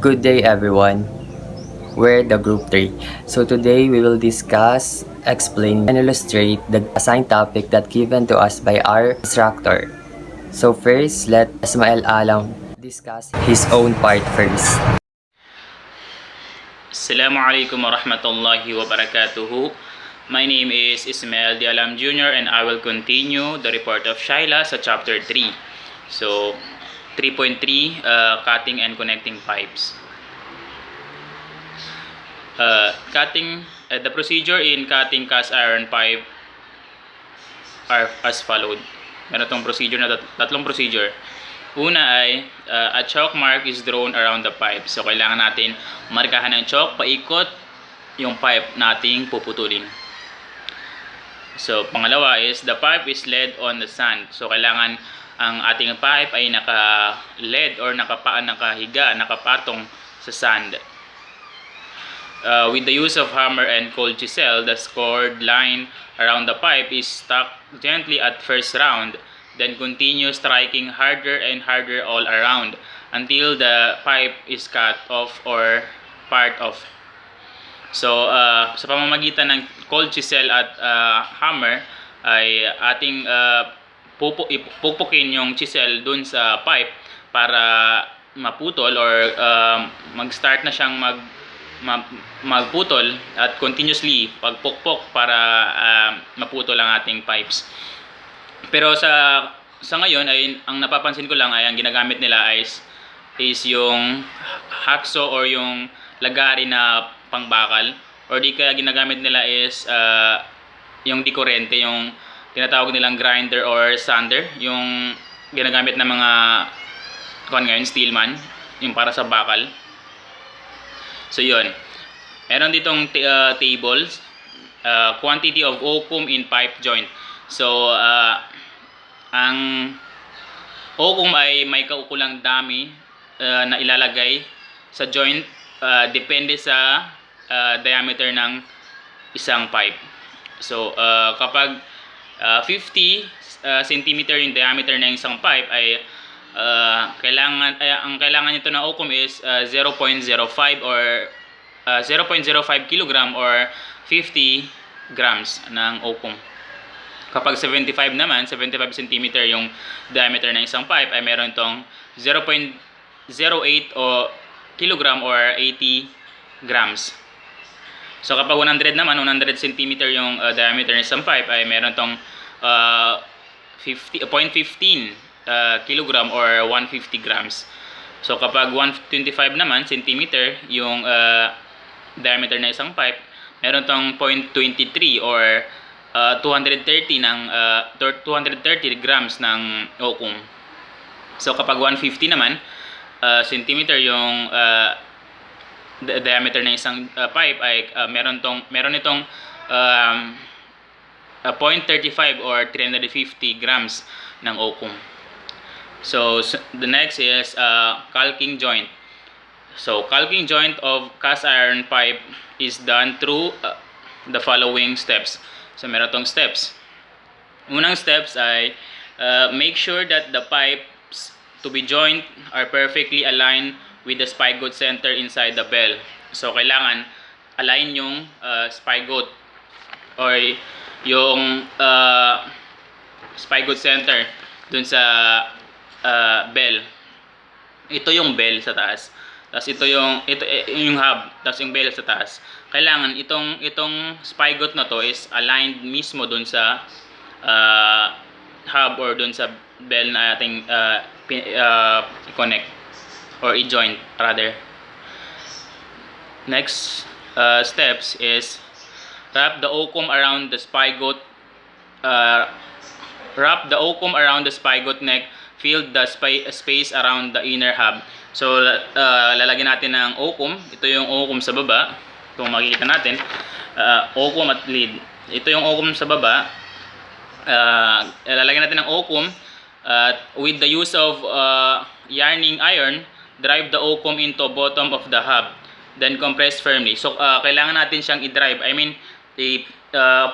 Good day everyone. We're the group 3. So today we will discuss, explain, and illustrate the assigned topic that given to us by our instructor. So first, let Ismail Alam discuss his own part first. Assalamualaikum warahmatullahi wabarakatuh. My name is Ismail Dialam Jr. and I will continue the report of Shaila sa chapter 3. So, 3.3, cutting and connecting pipes. The procedure in cutting cast iron pipe are as followed. Meron tong procedure na tatlong procedure. Una ay a chalk mark is drawn around the pipe. So kailangan natin markahan ng chalk paikot yung pipe nating puputulin. So pangalawa is the pipe is laid on the sand. So kailangan ang ating pipe ay naka-led or nakahiga, nakapatong sa sand. With the use of hammer and cold chisel, the scored line around the pipe is stuck gently at first round, then continue striking harder and harder all around until the pipe is cut off or part off. So, sa pamamagitan ng cold chisel at hammer, ay ating pupukin yung chisel dun sa pipe para maputol or mag-start na siyang magputol at continuously pagpukpok para maputol ang ating pipes. Pero sa ngayon ay ang napapansin ko lang ay ang ginagamit nila is yung hacksaw or yung lagari na pangbakal, or di kaya ginagamit nila is yung di kurente, yung tinatawag nilang grinder or sander, yung ginagamit ng mga ngayon steelman, yung para sa bakal. So yun, meron ditong tables, quantity of oakum in pipe joint. So ang oakum ay may kaukulang dami na ilalagay sa joint, depende sa diameter ng isang pipe. So kapag 50 cm yung diameter ng isang pipe ay ang kailangan nito na oakum is 0.05 or 0.05 kg or 50 grams ng oakum. Kapag 75 cm yung diameter ng isang pipe ay meron itong 0.08 o kg or 80 grams. So kapag 100 cm yung diameter ng isang pipe ay meron itong 0.15 kilogram or 150 grams. So kapag 125 cm yung diameter na isang pipe, meron tong 0.23 or 230 grams ng oakum. So kapag 150 cm yung diameter ng isang pipe ay meron itong 0.35 or 350 grams ng oakum. So the next is caulking joint. So caulking joint of cast iron pipe is done through the following steps. So meron tong steps. Unang steps ay make sure that the pipes to be joined are perfectly aligned with the spigot center inside the bell. So kailangan align yung spigot or yung spigot center dun sa bell. Ito yung bell sa taas. Tapos ito yung hub, tapos yung bell sa taas. Kailangan itong spigot na to is aligned mismo dun sa hub or dun sa bell na ating connect or i-joint rather. Next steps is wrap the oakum around the spigot neck, fill the space around the inner hub. So lalagyan natin ng oakum. Ito yung oakum sa baba. Kung makikita natin, oakum at lead. Ito yung oakum sa baba. Lalagyan natin ng oakum with the use of yarning iron, drive the oakum into bottom of the hub, then compress firmly. So kailangan natin siyang i-drive,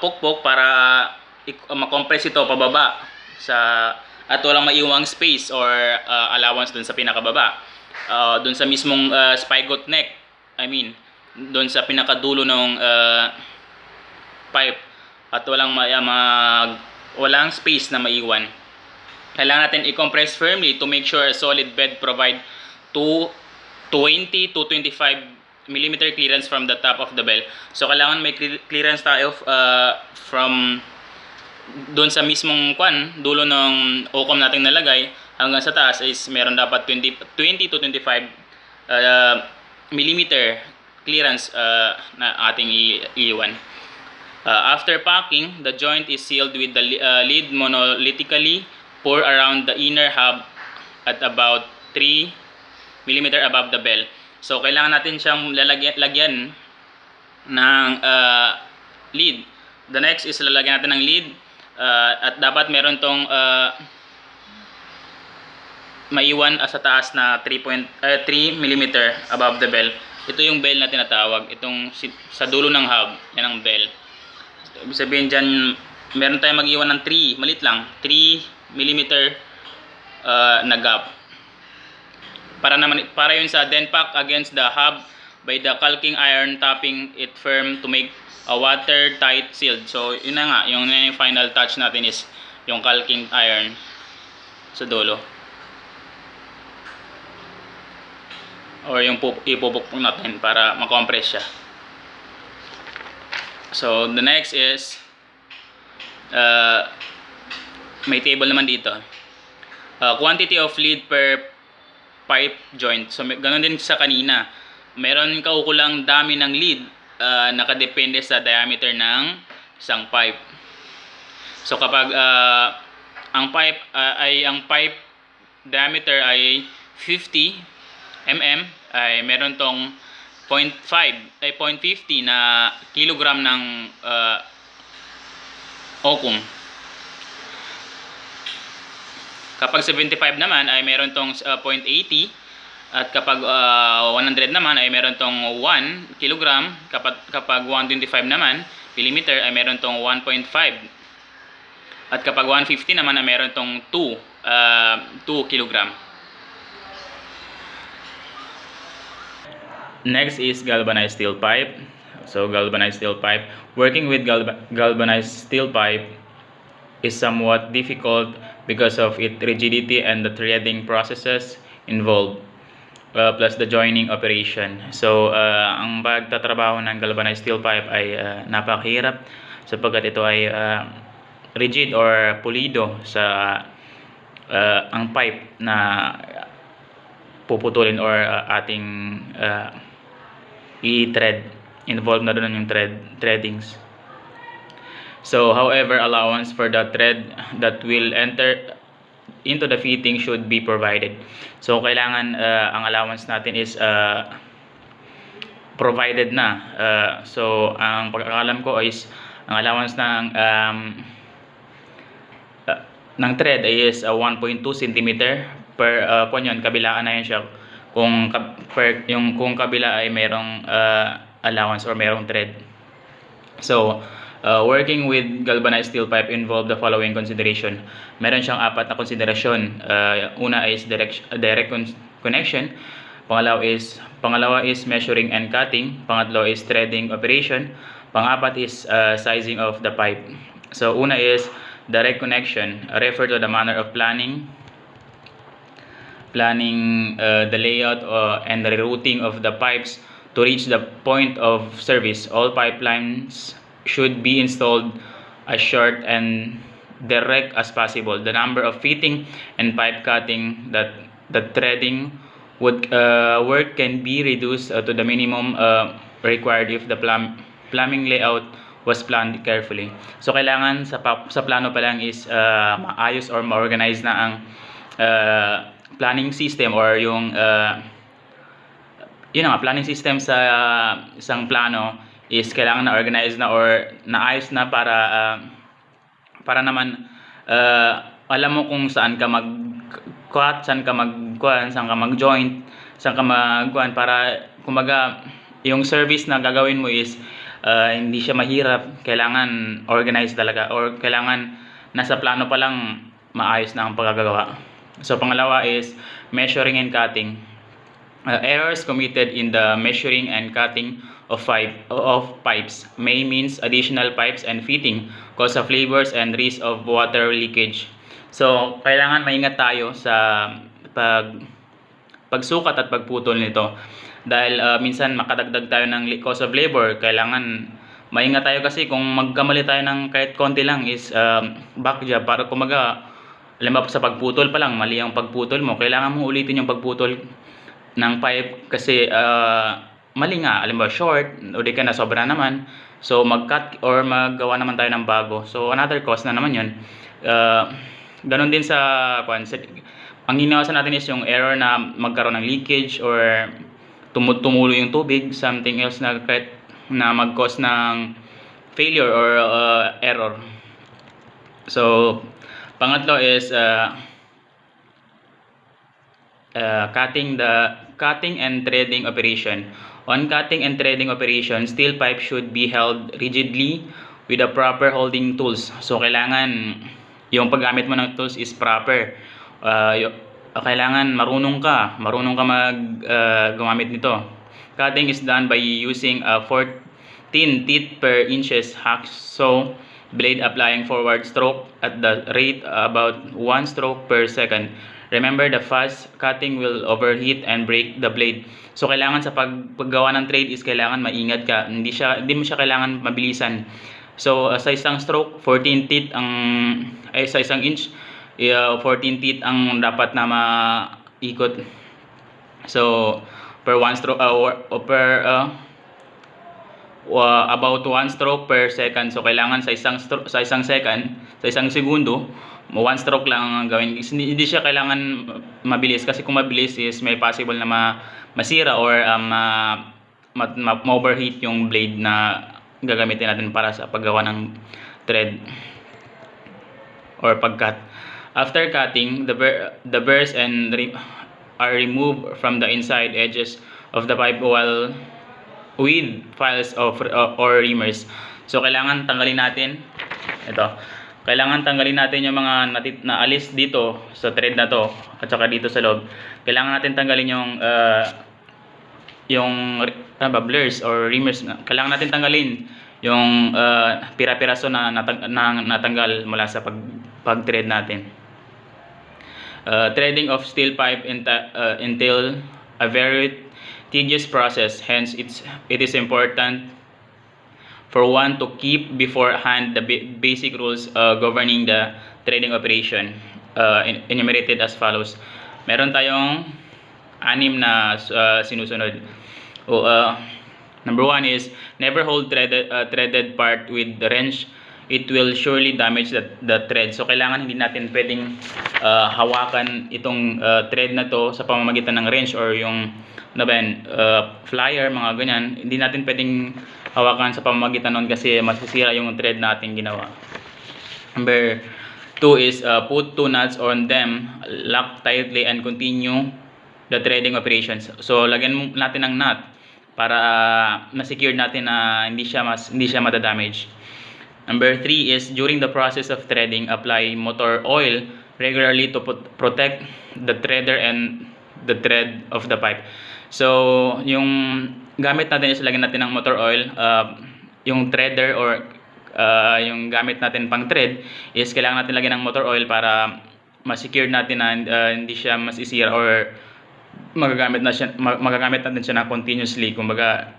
pukpok para makompress ito pababa at walang maiwang space or allowance dun sa pinakababa. doon sa mismong spigot neck. I mean, doon sa pinakadulo ng pipe at walang space na maiwan. Kailangan natin i-compress firmly to make sure a solid bed provide to 20 to 25 millimeter clearance from the top of the bell. So kailangan may clearance tayo from doon sa mismong dulo ng okom natin nalagay hanggang sa taas is meron dapat 20 to 25 millimeter clearance na ating iiwan. After packing, the joint is sealed with the lid monolithically. Pour around the inner hub at about 3 mm above the bell. So kailangan natin siyang lagyan ng lid. The next is lalagyan natin ng lid at dapat meron tong maiwan sa taas na 3 mm above the bell. Ito yung bell na tinatawag. Itong sa dulo ng hub, yan ang bell. Ibig sabihin dyan, meron tayong mag-iwan ng 3, malit lang, 3 mm na gap. Para yun sa then pack against the hub by the caulking iron, tapping it firm to make a watertight sealed. So yun na nga, yung final touch natin is yung caulking iron sa dulo. Or yung ipupukpok natin para makompress siya. So the next is may table naman dito. Quantity of lead per pipe joint. So ganoon din sa kanina. Meron kaukulang dami ng lead nakadepende sa diameter ng isang pipe. So kapag ang pipe diameter ay 50 mm ay meron tong 0.50 na kilogram ng okum. Kapag 75 naman ay meron tong 0.80 at kapag 100 naman ay meron tong 1 kilogram. Kapag 125 naman millimeter ay meron tong 1.5 at kapag 150 naman ay meron tong 2 kilogram. Next is galvanized steel pipe. So galvanized steel pipe. Working with galvanized steel pipe is somewhat difficult because of its rigidity and the threading processes involved, plus the joining operation. So ang pagtatrabaho ng galvanized steel pipe ay napakahirap sapagkat ito ay rigid or pulido sa ang pipe na puputulin or ating i-thread. Involved na doon yung threadings. So however, allowance for the thread that will enter into the fitting should be provided. So kailangan ang allowance natin is provided na. So ang pagkakalam ko is ang allowance ng thread is 1.2 cm per ponyon. Kabilaan na yun siya kung kabila ay merong allowance or merong thread. So working with galvanized steel pipe involve the following consideration. Meron siyang 4 na konsiderasyon. Una is direct connection. Pangalawa is measuring and cutting. Pangatlo is threading operation. Pang-apat is sizing of the pipe. So una is direct connection. Refer to the manner of planning the layout and the rerouting of the pipes to reach the point of service. All pipelines should be installed as short and direct as possible. The number of fitting and pipe cutting that the threading would work can be reduced to the minimum required if the plumbing layout was planned carefully. So kailangan sa plano pa lang is maayos or ma-organize na ang planning system or yung planning system sa isang plano is kailangan na organize na or naayos na para naman alam mo kung saan ka mag-cut, saan ka mag-joint, saan ka mag-kuhan para kumaga yung service na gagawin mo is hindi siya mahirap. Kailangan organize talaga or kailangan nasa plano pa lang maayos na ang pagkagawa. So pangalawa is measuring and cutting. Errors committed in the measuring and cutting of pipes may means additional pipes and fitting, cause of labors and risk of water leakage. So, kailangan maingat tayo sa pagsukat at pagputol nito. Dahil minsan makadagdag tayo ng cost of labor, kailangan maingat tayo kasi kung magkamali tayo ng kahit konti lang is back job. Para kumaga, alam mo, sa pagputol pa lang, mali ang pagputol mo, kailangan mo ulitin yung pagputol ng pipe kasi mali nga, alam mo, short o di ka na sobra naman, so mag-cut or maggawa naman tayo ng bago, so another cost na naman yun. Ganon din sa ang iniwasan natin is yung error na magkaroon ng leakage or tumulo yung tubig, something else na kahit na mag-cause ng failure or error. So pangatlo is cutting and threading operation. On cutting and threading operation, steel pipe should be held rigidly with the proper holding tools. So kailangan yung paggamit mo ng tools is proper. Kailangan marunong ka gumamit nito. Cutting is done by using a 14 teeth per inches hacksaw blade, applying forward stroke at the rate about 1 stroke per second. Remember, the fast cutting will overheat and break the blade. So kailangan sa paggawa ng trade is kailangan maingat ka. Hindi mo siya kailangan mabilisan. So sa isang stroke, 14 teeth sa isang inch, 14 teeth ang dapat na maikot. So per 1 stroke about 1 stroke per second. So kailangan sa isang segundo, 1 stroke lang ang gawin. Hindi siya kailangan mabilis kasi kung mabilis is may possible na masira or ma-overheat yung blade na gagamitin natin para sa paggawa ng thread or pag-cut. After cutting, the burrs are removed from the inside edges of the pipe while with files or reamers. So kailangan tanggalin natin yung mga naalis dito sa thread na to at saka dito sa loob. Kailangan natin tanggalin yung blurs or reamers. Kailangan natin tanggalin yung pira-piraso na natanggal mula sa pag-thread natin. Threading of steel pipe entail a very tedious process. Hence, it is important for one to keep beforehand the basic rules governing the threading operation, enumerated as follows. Meron tayong 6 na sinusunod. Number 1 is never hold threaded part with the wrench. It will surely damage the thread. So kailangan hindi natin pwedeng hawakan itong thread na to sa pamamagitan ng wrench or yung flyer, mga ganyan. Hindi natin pwedeng hawakan sa pamamagitan nun kasi masisira yung thread natin ginawa. Number 2 is put 2 nuts on them, lock tightly and continue the threading operations. So lagyan natin ng nut para na-secure natin na hindi siya madadamage. Number 3 is during the process of threading, apply motor oil regularly to protect the threader and the thread of the pipe. So yung gamit natin is lagyan natin ng motor oil. Yung threader or yung gamit natin pang thread is kailangan natin lagyan ng motor oil para ma-secure natin na hindi siya masisira or magagamit natin siya na continuously. Kumbaga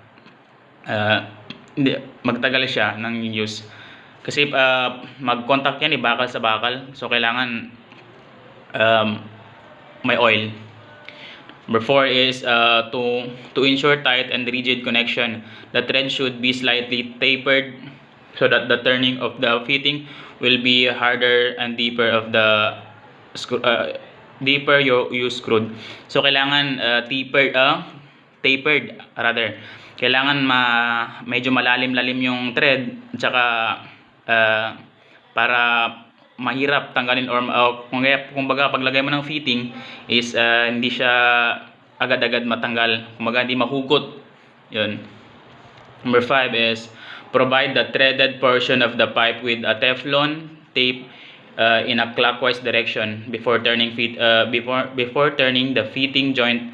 magtagal siya ng use. Kasi mag-contact yan bakal sa bakal. So kailangan may oil. Number 4 is to ensure tight and rigid connection. The thread should be slightly tapered so that the turning of the fitting will be harder and deeper of the deeper you screwed. So kailangan tapered rather. Kailangan medyo malalim-lalim yung thread at saka para mahirap tanggalin or kumbaga paglagay mo ng fitting is hindi siya agad-agad matanggal, kumbaga hindi mahugot yun. Number 5 is provide the threaded portion of the pipe with a Teflon tape in a clockwise direction before turning the fitting joint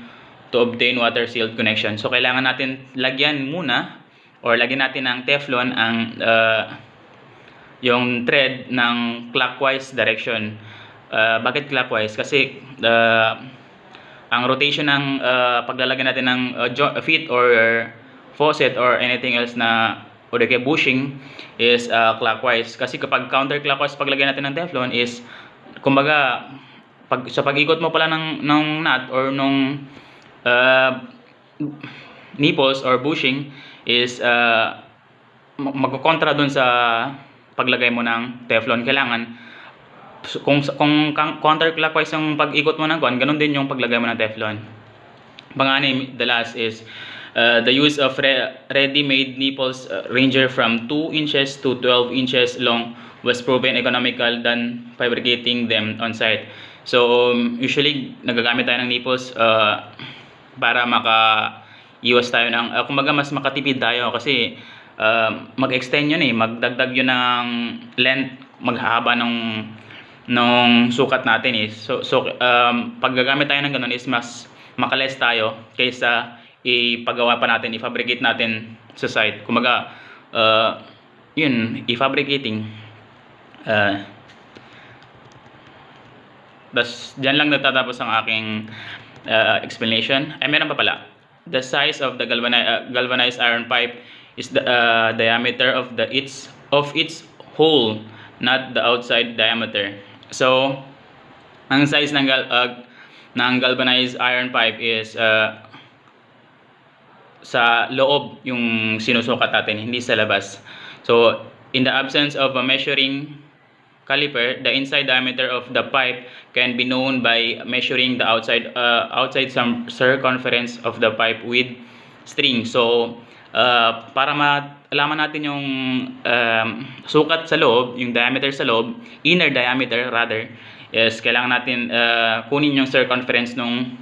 to obtain water sealed connection. So kailangan natin lagyan muna or lagyan natin ng Teflon ang yung thread ng clockwise direction. Bakit clockwise? Kasi ang rotation ng paglalagay natin ng feet or faucet or anything else na o kaya bushing is clockwise. Kasi kapag counterclockwise paglagay natin ng Teflon is kumbaga sa pag-ikot mo pala ng nut or nung nipples or bushing is magkokontra dun sa paglagay mo ng Teflon. Kailangan kung counterclockwise yung pag-ikot mo ng ganun din yung paglagay mo ng Teflon. Panganay, the last is the use of ready-made nipples ranger from 2 inches to 12 inches long was proven economical than fabricating them on site. So usually nagagamit tayo ng nipples para maka-iwas tayo ng kumbaga mas makatipid tayo kasi mag-extend yun magdagdag yun ng length, maghahaba nung sukat natin so pag gagamit tayo ng ganun is mas makales tayo kaysa ipagawa pa natin, i-fabricate natin sa site. Kumbaga yun, i-fabricating dyan lang natatapos ang aking explanation. Ay meron pa pala, the size of the galvanized iron pipe is the diameter of its hole, not the outside diameter. So ang size ng galvanized iron pipe is sa loob yung sinusukat natin, hindi sa labas. So in the absence of a measuring caliper, the inside diameter of the pipe can be known by measuring the outside circumference of the pipe with string. So para malaman natin yung sukat sa loob, yung diameter sa loob, inner diameter rather, is kailangan natin kunin yung circumference nung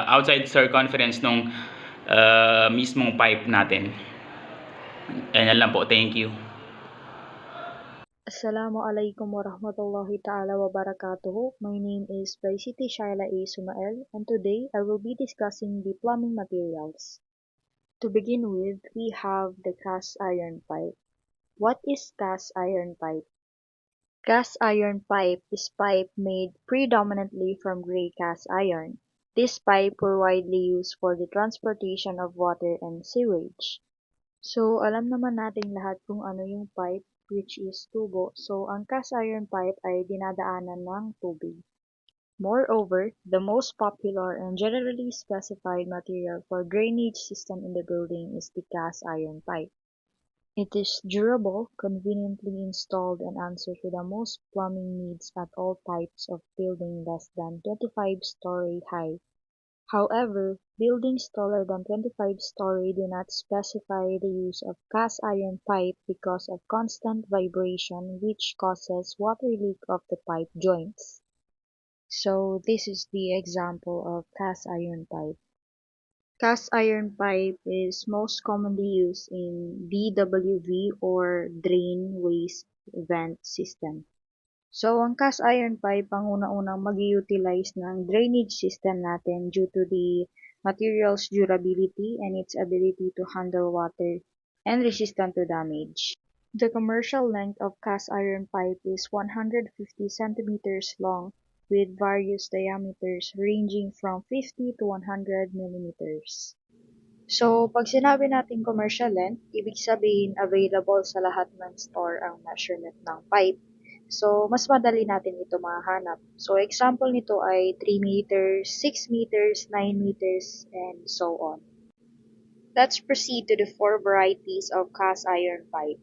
outside circumference nung mismong pipe natin. Ayan lang po, thank you. Assalamualaikum warahmatullahi ta'ala wabarakatuh. My name is Siti Shaila A. Sumael, and today I will be discussing the plumbing materials. To begin with, we have the cast iron pipe. What is cast iron pipe? Cast iron pipe is pipe made predominantly from gray cast iron. This pipe were widely used for the transportation of water and sewage. So, alam naman natin lahat kung ano yung pipe, which is tubo. So, ang cast iron pipe ay dinadaanan ng tubig. Moreover, the most popular and generally specified material for drainage system in the building is the cast iron pipe. It is durable, conveniently installed, and answers to the most plumbing needs at all types of building less than 25-story high. However, buildings taller than 25-story do not specify the use of cast iron pipe because of constant vibration which causes water leak of the pipe joints. So this is the example of cast iron pipe. Cast iron pipe is most commonly used in DWV or drain waste vent system. So, ang cast iron pipe ang unang-unang mag-utilize ng drainage system natin due to the material's durability and its ability to handle water and resistant to damage. The commercial length of cast iron pipe is 150 centimeters long with various diameters ranging from 50 to 100 millimeters. So, pag sinabi natin commercial length, ibig sabihin available sa lahat ng store ang measurement ng pipe. So, mas madali natin ito mahanap. So, example nito ay 3 meters, 6 meters, 9 meters, and so on. Let's proceed to the 4 varieties of cast iron pipe.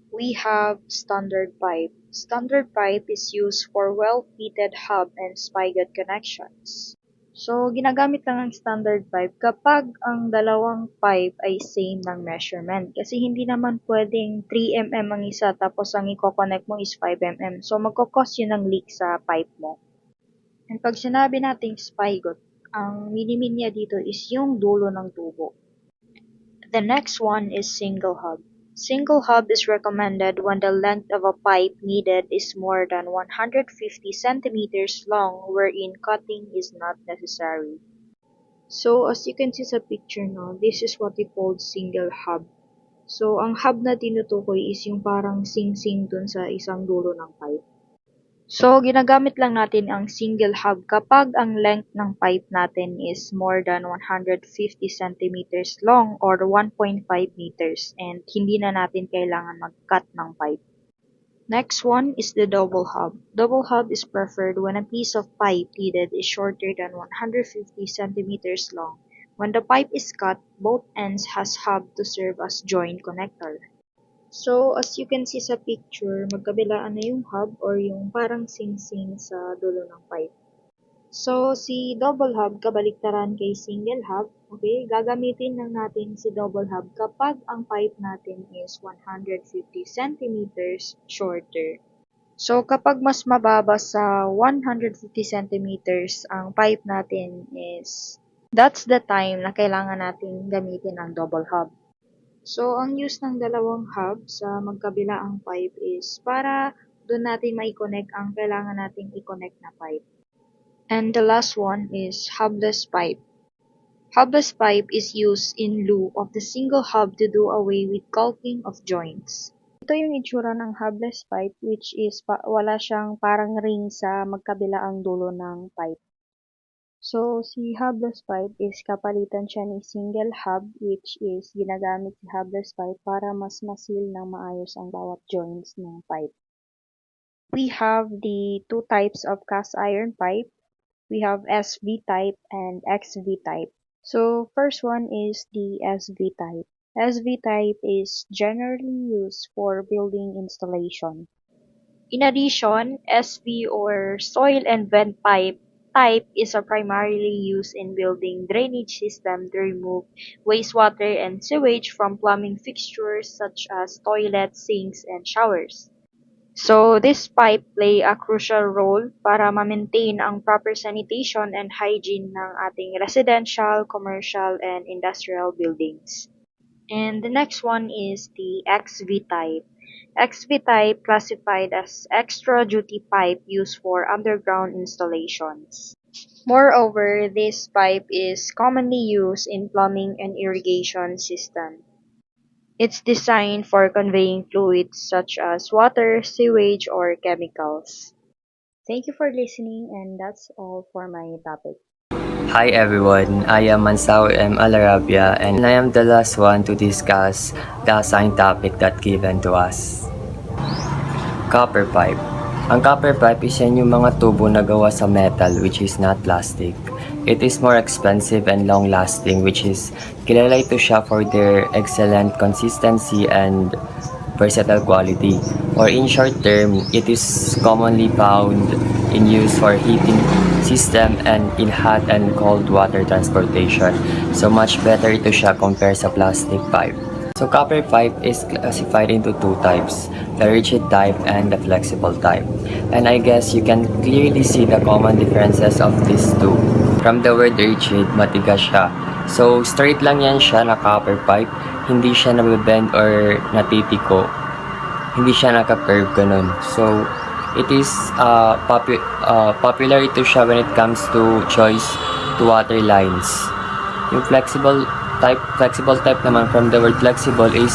We have standard pipe. Standard pipe is used for well-fitted hub and spigot connections. So, ginagamit lang ang standard pipe kapag ang dalawang pipe ay same ng measurement. Kasi hindi naman pwedeng 3 mm ang isa tapos ang i-connect mo is 5 mm. So, magkakos yun ng leak sa pipe mo. And pag sinabi nating spigot, ang minimin niya dito is yung dulo ng tubo. The next one is single hub. Single hub is recommended when the length of a pipe needed is more than 150 centimeters long wherein cutting is not necessary. So as you can see sa picture now, this is what we call single hub. So ang hub na tinutukoy is yung parang sing-sing dun sa isang dulo ng pipe. So, ginagamit lang natin ang single hub kapag ang length ng pipe natin is more than 150 centimeters long or 1.5 meters and hindi na natin kailangan mag-cut ng pipe. Next one is the double hub. Double hub is preferred when a piece of pipe needed is shorter than 150 centimeters long. When the pipe is cut, both ends has hub to serve as joint connector. So, as you can see sa picture, magkabilaan na yung hub or yung parang sing-sing sa dulo ng pipe. So, si double hub kabaliktaran kay single hub, okay, gagamitin lang natin si double hub kapag ang pipe natin is 150 centimeters shorter. So, kapag mas mababa sa 150 centimeters ang pipe natin is, that's the time na kailangan natin gamitin ang double hub. So, ang use ng dalawang hub sa magkabilaang pipe is para doon natin mai-connect ang kailangan nating i-connect na pipe. And the last one is hubless pipe. Hubless pipe is used in lieu of the single hub to do away with caulking of joints. Ito yung itsura ng hubless pipe which is wala siyang parang ring sa magkabilaang dulo ng pipe. So, si hubless pipe is kapalitan siya ni single hub which is ginagamit si hubless pipe para mas masil ng maayos ang bawat joints ng pipe. We have the two types of cast iron pipe. We have SV type and XV type. So, first one is the SV type. SV type is generally used for building installation. In addition, SV or soil and vent pipe type is primarily used in building drainage system to remove wastewater and sewage from plumbing fixtures such as toilets, sinks, and showers. So, this pipe play a crucial role para ma-maintain ang proper sanitation and hygiene ng ating residential, commercial, and industrial buildings. And the next one is the XV type. XV type classified as extra duty pipe used for underground installations. Moreover, this pipe is commonly used in plumbing and irrigation system. It's designed for conveying fluids such as water, sewage, or chemicals. Thank you for listening, and that's all for my topic. Hi everyone, I am Mansao M. Alarabia and I am the last one to discuss the assigned topic that given to us. Copper pipe. Ang copper pipe is yan yung mga tubo na gawa sa metal which is not plastic. It is more expensive and long lasting which is kilala ito siya for their excellent consistency and versatile quality. Or in short term, it is commonly found in use for heating system and in hot and cold water transportation. So much better ito siya compared sa plastic pipe. So copper pipe is classified into two types, the rigid type and the flexible type. And I guess you can clearly see the common differences of these two. From the word rigid, matigas siya. So straight lang yan siya na copper pipe, hindi siya nabibend or natitiko. Hindi siya naka-curve ganun. So it is popular ito siya when it comes to choice to water lines. Yung flexible type naman, from the word flexible, is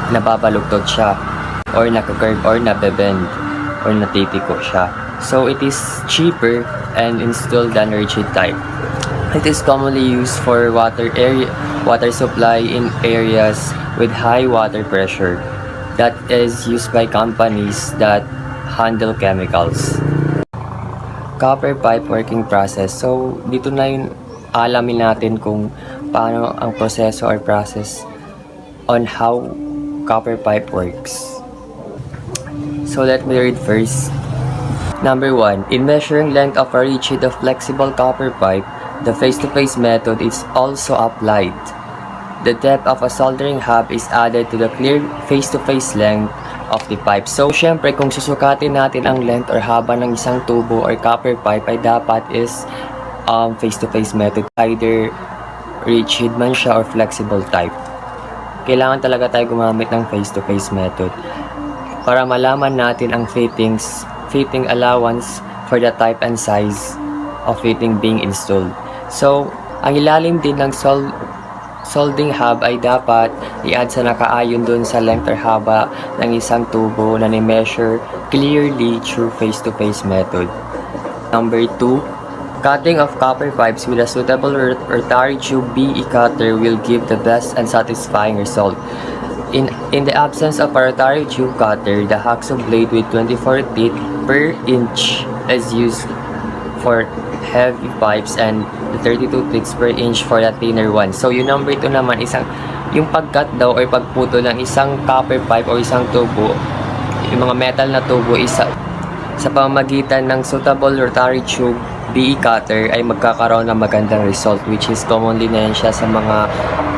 nababaluktot siya or naka-curve or nabebend or natitiko siya. So it is cheaper and installed than rigid type. It is commonly used for water supply in areas with high water pressure that is used by companies that handle chemicals. Copper pipe working process. So dito na yung alamin natin kung paano ang proseso or process on how copper pipe works. So let me read first. Number 1. In measuring length of a rigid or flexible copper pipe, the face-to-face method is also applied. The depth of a soldering hub is added to the clear face-to-face length of the pipe. So, syempre, kung susukatin natin ang length or haba ng isang tubo or copper pipe, ay dapat is face-to-face method. Either rigid man siya or flexible type. Kailangan talaga tayo gumamit ng face-to-face method para malaman natin ang fitting allowance for the type and size of fitting being installed. So, Ang ilalim din ng soldering hub ay dapat i-add sa nakaayon dun sa length or haba ng isang tubo na ni-measure clearly through face-to-face method. Number 2, cutting of copper pipes with a suitable rotary tube BE cutter will give the best and satisfying result. In the absence of a rotary tube cutter, the hacksaw blade with 24 teeth per inch is used for heavy pipes and the 32 teeth per inch for the thinner one. So yung number 2 naman, yung pag-cut daw or pagputo ng isang copper pipe o isang tubo, yung mga metal na tubo, sa pamamagitan ng suitable rotary tube BE cutter ay magkakaroon ng magandang result, which is commonly na yan siya sa mga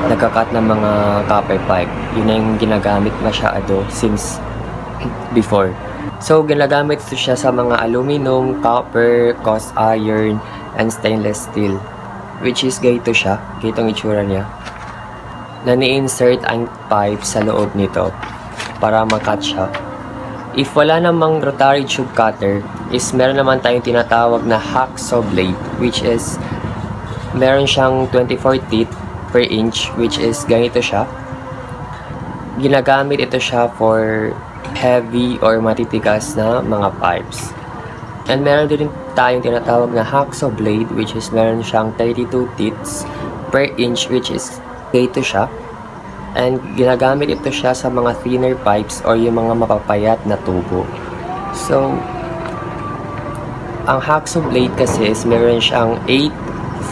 nagkakat ng mga copper pipe. Yun na yung ginagamit masyado since before. So ginagamit ito siya sa mga aluminum, copper, cast iron, and stainless steel, which is ganito siya, ganitong itsura niya, na ni-insert ang pipe sa loob nito para makat siya. If wala namang rotary tube cutter, is meron naman tayong tinatawag na hacksaw blade, which is meron siyang 24 teeth per inch, which is ganito siya. Ginagamit ito siya for heavy or matitigas na mga pipes. And meron din tayong tinatawag na hacksaw blade, which is meron siyang 32 teeth per inch, which is ganito siya. And ginagamit ito siya sa mga thinner pipes or yung mga mapapayat na tubo. So, ang hacksaw blade kasi is meron siyang 8,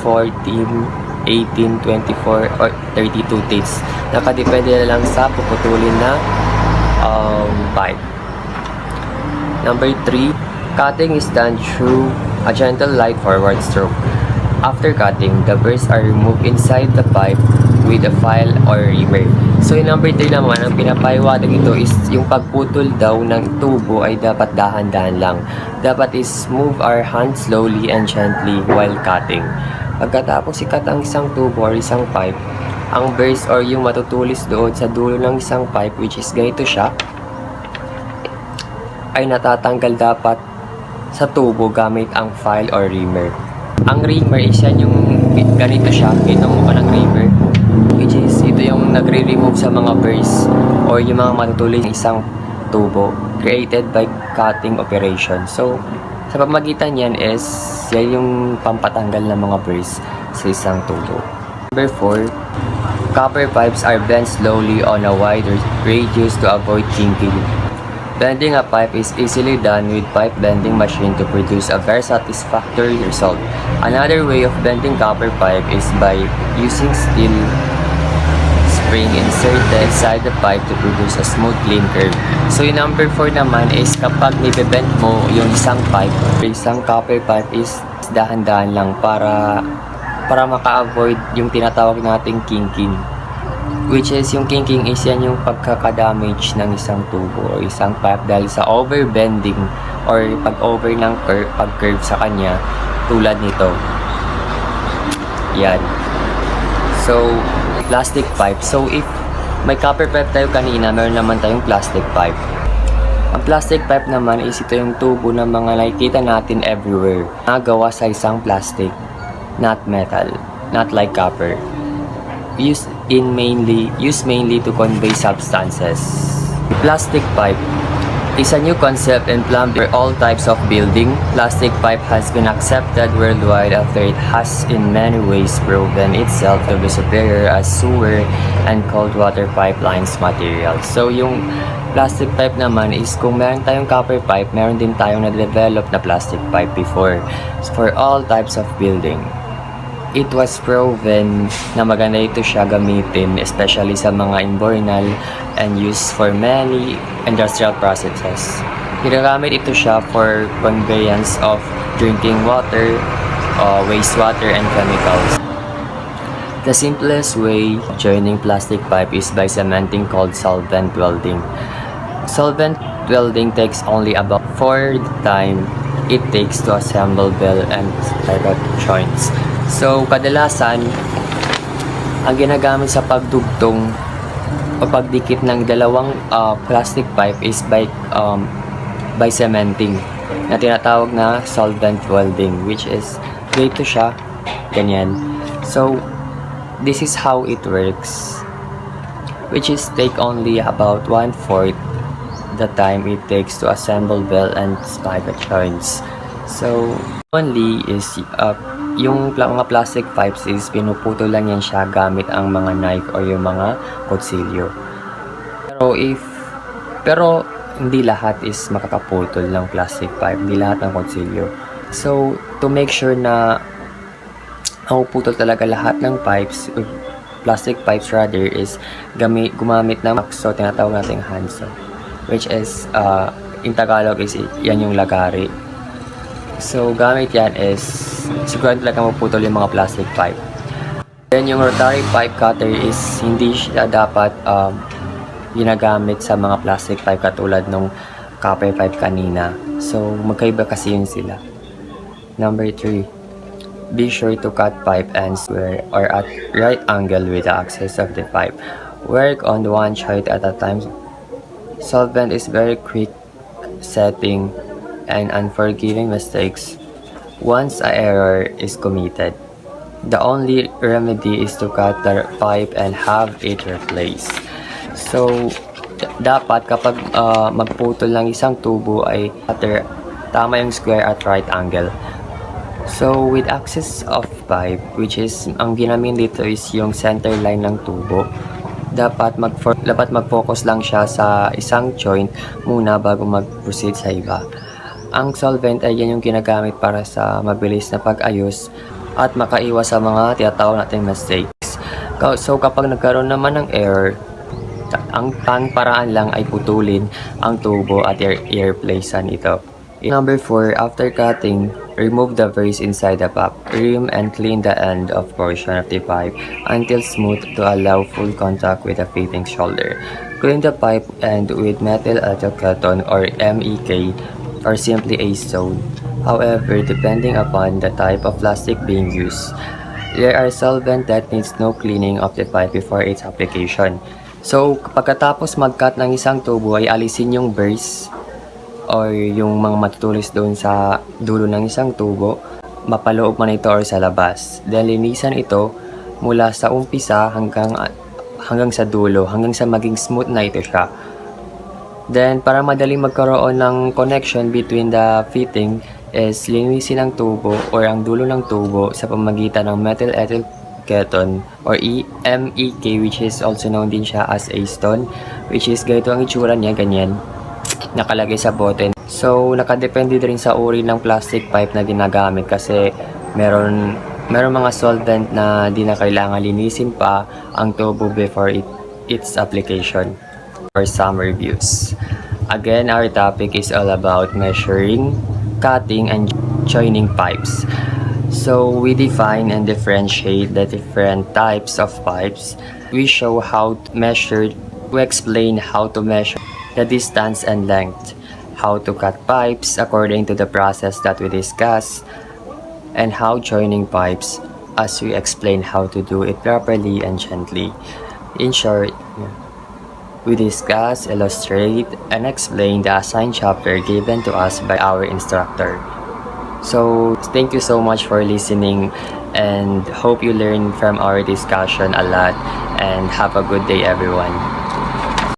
14, 18, 24, or 32 teeth. Nakadepende na lang sa puputulin na pipe. Number 3, cutting is done through a gentle light forward stroke. After cutting, the burrs are removed inside the pipe with a file or reamer. So yung number 3 naman, ang pinapaiwanan ito is yung pagputol daw ng tubo ay dapat dahan-dahan lang. Dapat is move our hands slowly and gently while cutting. Pagkatapos ikat ang isang tubo or isang pipe, ang burrs or yung matutulis doon sa dulo ng isang pipe, which is ganito siya, ay natatanggal dapat sa tubo gamit ang file or reamer. Ang reamer is yan yung ganito siya, itong mukha ng reamer, which is ito yung nagre-remove sa mga burrs or yung mga matutulis ng isang tubo created by cutting operation. So, sa pamagitan yan is yan yung pampatanggal ng mga burrs sa isang tubo. Number 4, copper pipes are bent slowly on a wider radius to avoid kinking. Bending a pipe is easily done with pipe bending machine to produce a very satisfactory result. Another way of bending copper pipe is by using steel spring inserted inside the pipe to produce a smooth clean curve. So yung number 4 naman is kapag nibebend mo yung isang pipe, isang copper pipe is dahan-dahan lang para maka-avoid yung tinatawag nating kinking. Which is yung kinking is yan yung pagkakadamage ng isang tubo o isang pipe dahil sa overbending or pag-over ng pag-curve sa kanya tulad nito. Yan. So, plastic pipe. So, if may copper pipe tayo kanina, meron naman tayong plastic pipe. Ang plastic pipe naman is ito yung tubo ng mga nakikita natin everywhere. Nagawa sa isang plastic, not metal, not like copper. Used mainly to convey substances. Plastic pipe is a new concept and plumbing for all types of building. Plastic pipe has been accepted worldwide after it has in many ways proven itself to be superior as sewer and cold water pipelines material. So yung plastic pipe naman is kung meron tayong copper pipe, meron din tayong na-develop na plastic pipe before for all types of building. It was proven na maganda ito siya gamitin, especially sa mga imbornal and used for many industrial processes. Ginagamit ito siya for conveyance of drinking water, wastewater, and chemicals. The simplest way of joining plastic pipe is by cementing called solvent welding. Solvent welding takes only about 4 the time it takes to assemble bell and pivot joints. So, kadalasan, ang ginagamit sa pagdugtong o pagdikit ng dalawang plastic pipe is by cementing na tinatawag na solvent welding, which is dito siya, ganyan. So this is how it works, which is take only about 1/4 the time it takes to assemble bell and spigot joints. So only is yung mga plastic pipes is pinuputo lang yan siya gamit ang mga knife or yung mga kutsilyo. Pero hindi lahat is makakaputol ng plastic pipe, hindi lahat ng kutsilyo. So to make sure na mapuputol talaga lahat ng pipes, plastic pipes rather, is gumamit ng hacksaw, tinatawag nating handsaw, which is in Tagalog is yan yung lagari. So gamit yan is siguro talaga mapuputol yung mga plastic pipe. Then yung rotary pipe cutter is hindi siya dapat ginagamit sa mga plastic pipe katulad nung copper pipe kanina. So magkaiba kasi yun sila. Number 3, be sure to cut pipe ends square or at right angle with the axis of the pipe. Work on one joint at a time. Solvent is very quick setting and unforgiving mistakes once an error is committed. The only remedy is to cut the pipe and have it replaced. So dapat kapag magputol ng isang tubo ay tama yung square at right angle. So with axis of pipe, which is ang ginamin dito is yung center line ng tubo, dapat mag-focus lang siya sa isang joint muna bago mag-proceed sa iba. Ang solvent ay yan yung ginagamit para sa mabilis na pag-ayos at makaiwas sa mga tinatawag nating mistakes. So kapag nagkaroon naman ng error, ang paraan lang ay putulin ang tubo at i-replacean ito. Number 4, after cutting, remove the brace inside the pipe. Rim and clean the end of portion of the pipe until smooth to allow full contact with the fitting shoulder. Clean the pipe end with methyl ethylketon or MEK or simply acetone. However, depending upon the type of plastic being used, there are solvent that needs no cleaning of the pipe before its application. So, pagkatapos mag-cut ng isang tubo ay alisin yung brace or yung mga matutulis doon sa dulo ng isang tubo, mapaloob man ito or sa labas. Then linisan ito mula sa umpisa hanggang sa dulo, hanggang sa maging smooth na ito siya. Then para madaling magkaroon ng connection between the fitting is linisin ang tubo or ang dulo ng tubo sa pamamagitan ng methyl ethyl keton or MEK, which is also known din siya as acetone, which is ganito ang itsura niya, ganyan, nakalagay sa bote. So nakadepende rin sa uri ng plastic pipe na ginagamit kasi meron mga solvent na di na kailangan linisin pa ang tubo before its application. For some reviews, again, our topic is all about measuring, cutting, and joining pipes. So we define and differentiate the different types of pipes. We show how to measure. We explain how to measure the distance and length, how to cut pipes according to the process that we discuss, and how joining pipes, as we explain how to do it properly and gently. In short, we discuss, illustrate, and explain the assigned chapter given to us by our instructor. So, thank you so much for listening and hope you learn from our discussion a lot, and have a good day everyone.